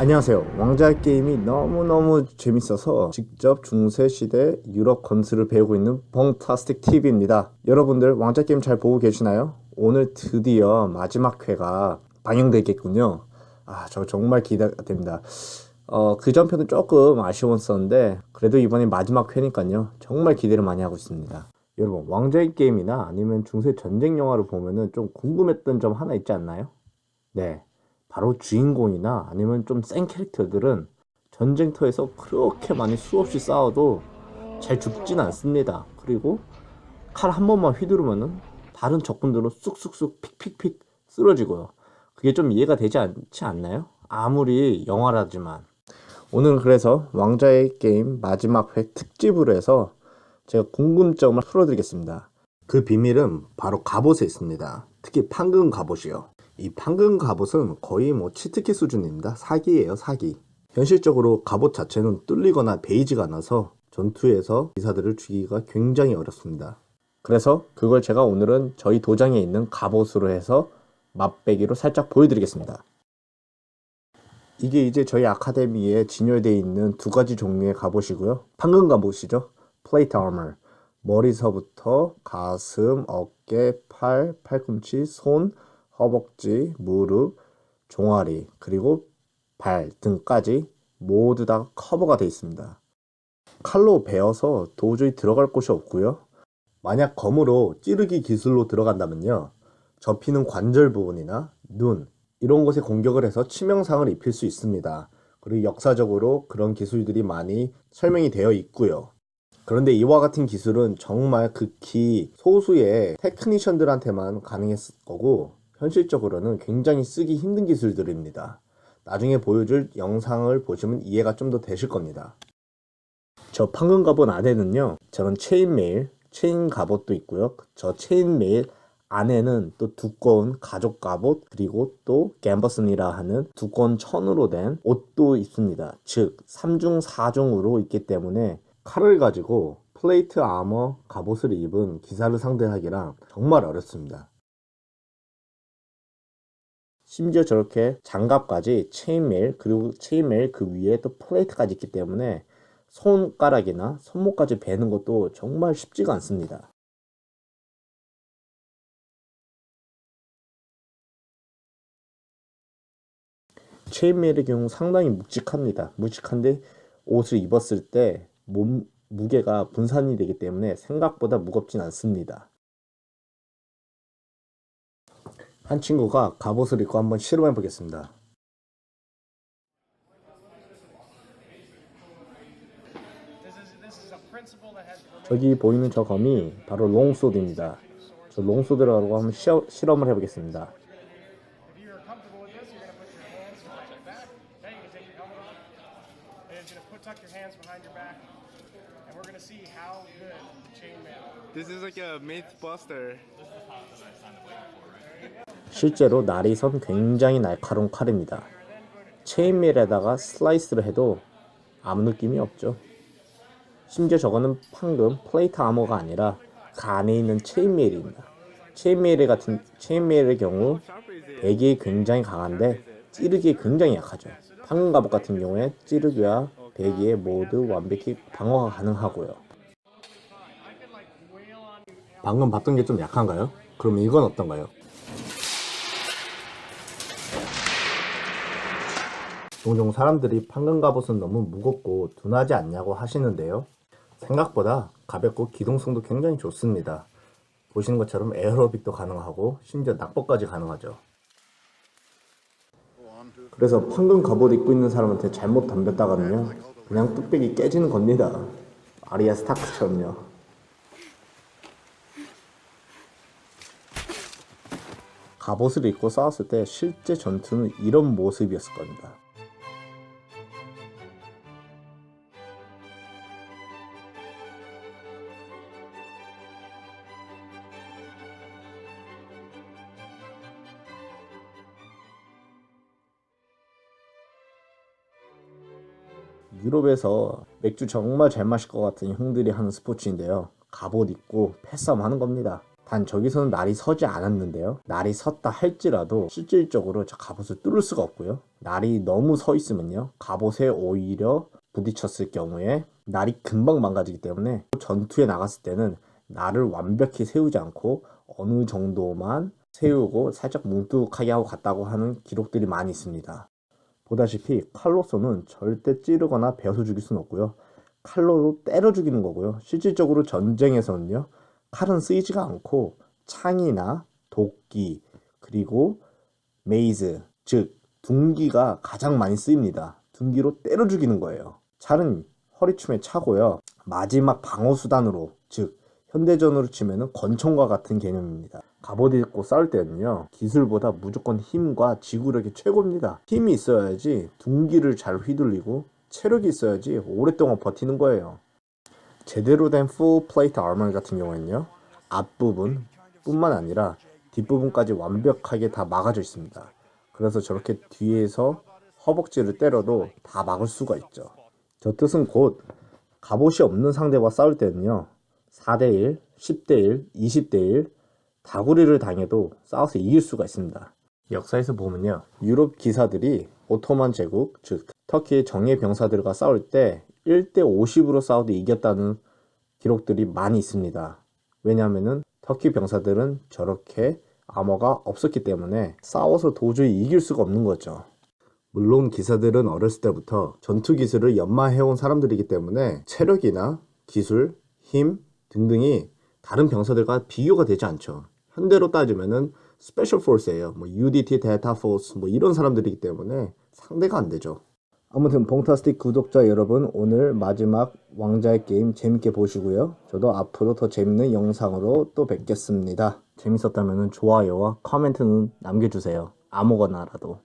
안녕하세요. 왕좌의 게임이 너무너무 재밌어서 직접 중세시대 유럽 건술을 배우고 있는 벙타스틱 TV입니다. 여러분들 왕좌 게임 잘 보고 계시나요? 오늘 드디어 마지막 회가 방영되겠군요. 저 정말 기대가 됩니다. 그 전편은 조금 아쉬웠었는데 그래도 이번에 마지막 회니까요. 정말 기대를 많이 하고 있습니다. 여러분, 왕좌의 게임이나 아니면 중세 전쟁 영화를 보면은 좀 궁금했던 점 하나 있지 않나요? 네. 바로 주인공이나 아니면 좀 센 캐릭터들은 전쟁터에서 그렇게 많이 수없이 싸워도 잘 죽진 않습니다. 그리고 칼 한 번만 휘두르면은 다른 적군들은 쑥쑥쑥 픽픽픽 쓰러지고요. 그게 좀 이해가 되지 않지 않나요? 아무리 영화라지만. 오늘은 그래서 왕좌의 게임 마지막 회 특집으로 해서 제가 궁금점을 풀어드리겠습니다. 그 비밀은 바로 갑옷에 있습니다. 특히 판금 갑옷이요. 이 판금 갑옷은 거의 치트키 수준입니다. 사기예요, 사기. 현실적으로 갑옷 자체는 뚫리거나 베이지가 나서 전투에서 기사들을 죽이기가 굉장히 어렵습니다. 그래서 그걸 제가 오늘은 저희 도장에 있는 갑옷으로 해서 맛배기로 살짝 보여드리겠습니다. 이게 이제 저희 아카데미에 진열되어 있는 두 가지 종류의 갑옷이고요. 판금 갑옷이죠. 플레이트 아머. 머리서부터 가슴, 어깨, 팔, 팔꿈치, 손, 허벅지, 무릎, 종아리, 그리고 발 등까지 모두 다 커버가 되어 있습니다. 칼로 베어서 도저히 들어갈 곳이 없고요. 만약 검으로 찌르기 기술로 들어간다면요. 접히는 관절 부분이나 눈, 이런 곳에 공격을 해서 치명상을 입힐 수 있습니다. 그리고 역사적으로 그런 기술들이 많이 설명이 되어 있고요. 그런데 이와 같은 기술은 정말 극히 소수의 테크니션들한테만 가능했을 거고 현실적으로는 굉장히 쓰기 힘든 기술들입니다. 나중에 보여줄 영상을 보시면 이해가 좀 더 되실 겁니다. 저 판금 갑옷 안에는요, 저런 체인메일, 체인 갑옷도 있고요. 저 체인메일 안에는 또 두꺼운 가죽 갑옷, 그리고 또 갬버슨이라 하는 두꺼운 천으로 된 옷도 있습니다. 즉 3중 4중으로 있기 때문에 칼을 가지고 플레이트 아머 갑옷을 입은 기사를 상대하기랑 정말 어렵습니다. 심지어 저렇게 장갑까지 체인메일, 그리고 체인메일 그 위에 또 플레이트까지 있기 때문에 손가락이나 손목까지 베는 것도 정말 쉽지가 않습니다. 체인메일의 경우 상당히 묵직합니다. 묵직한데 옷을 입었을 때 몸 무게가 분산이 되기 때문에 생각보다 무겁진 않습니다. 한 친구가 갑옷을 입고 한번 실험해 보겠습니다. 저기 보이는 저 검이 바로 롱소드입니다. 저 롱소드라고 한번 실험을 해보겠습니다. This is like a mythbuster. 실제로 날이 선 굉장히 날카로운 칼입니다. 체인메일에다가 슬라이스를 해도 아무 느낌이 없죠. 심지어 저거는 판금 플레이트 아머가 아니라 그 안에 있는 체인메일입니다. 체인메일의 경우 배기에 굉장히 강한데 찌르기에 굉장히 약하죠. 판금 갑옷 같은 경우에 찌르기와 배기에 모두 완벽히 방어가 가능하고요. 방금 봤던 게 좀 약한가요? 그럼 이건 어떤가요? 종종 사람들이 판금 갑옷은 너무 무겁고 둔하지 않냐고 하시는데요. 생각보다 가볍고 기동성도 굉장히 좋습니다. 보시는 것처럼 에어로빅도 가능하고 심지어 낙법까지 가능하죠. 그래서 판금 갑옷 입고 있는 사람한테 잘못 덤볐다가는요, 그냥 뚝배기 깨지는 겁니다. 아리아 스타크처럼요. 갑옷을 입고 싸웠을 때 실제 전투는 이런 모습이었을 겁니다. 유럽에서 맥주 정말 잘 마실 것 같은 형들이 하는 스포츠인데요. 갑옷 입고 패싸움 하는 겁니다. 단 저기서는 날이 서지 않았는데요. 날이 섰다 할지라도 실질적으로 저 갑옷을 뚫을 수가 없고요. 날이 너무 서 있으면요. 갑옷에 오히려 부딪혔을 경우에 날이 금방 망가지기 때문에 전투에 나갔을 때는 날을 완벽히 세우지 않고 어느 정도만 세우고 살짝 뭉툭하게 하고 갔다고 하는 기록들이 많이 있습니다. 보다시피 칼로서는 절대 찌르거나 베어서 죽일 수는 없고요. 칼로도 때려 죽이는 거고요. 실질적으로 전쟁에서는요. 칼은 쓰이지가 않고 창이나 도끼 그리고 메이즈 즉 둔기가 가장 많이 쓰입니다. 둔기로 때려 죽이는 거예요. 칼은 허리춤에 차고요. 마지막 방어 수단으로 즉 현대전으로 치면은 권총과 같은 개념입니다. 갑옷 입고 싸울 때는요. 기술보다 무조건 힘과 지구력이 최고입니다. 힘이 있어야지 둔기를 잘 휘둘리고 체력이 있어야지 오랫동안 버티는 거예요. 제대로 된 full plate armor 같은 경우에는요. 앞부분 뿐만 아니라 뒷부분까지 완벽하게 다 막아져 있습니다. 그래서 저렇게 뒤에서 허벅지를 때려도 다 막을 수가 있죠. 저 뜻은 곧 갑옷이 없는 상대와 싸울 때는요. 4대1, 10대1, 20대1 다구리를 당해도 싸워서 이길 수가 있습니다. 역사에서 보면요. 유럽 기사들이 오토만 제국, 즉 터키의 정예 병사들과 싸울 때 1대 50으로 싸워도 이겼다는 기록들이 많이 있습니다. 왜냐하면 터키 병사들은 저렇게 아머가 없었기 때문에 싸워서 도저히 이길 수가 없는 거죠. 물론 기사들은 어렸을 때부터 전투 기술을 연마해온 사람들이기 때문에 체력이나 기술, 힘 등등이 다른 병사들과 비교가 되지 않죠. 현대로 따지면은 스페셜 포스예요. 뭐 UDT, 데타 포스 뭐 이런 사람들이기 때문에 상대가 안 되죠. 아무튼 봉타스틱 구독자 여러분, 오늘 마지막 왕자의 게임 재밌게 보시고요. 저도 앞으로 더 재밌는 영상으로 또 뵙겠습니다. 재밌었다면 좋아요와 코멘트는 남겨주세요. 아무거나라도.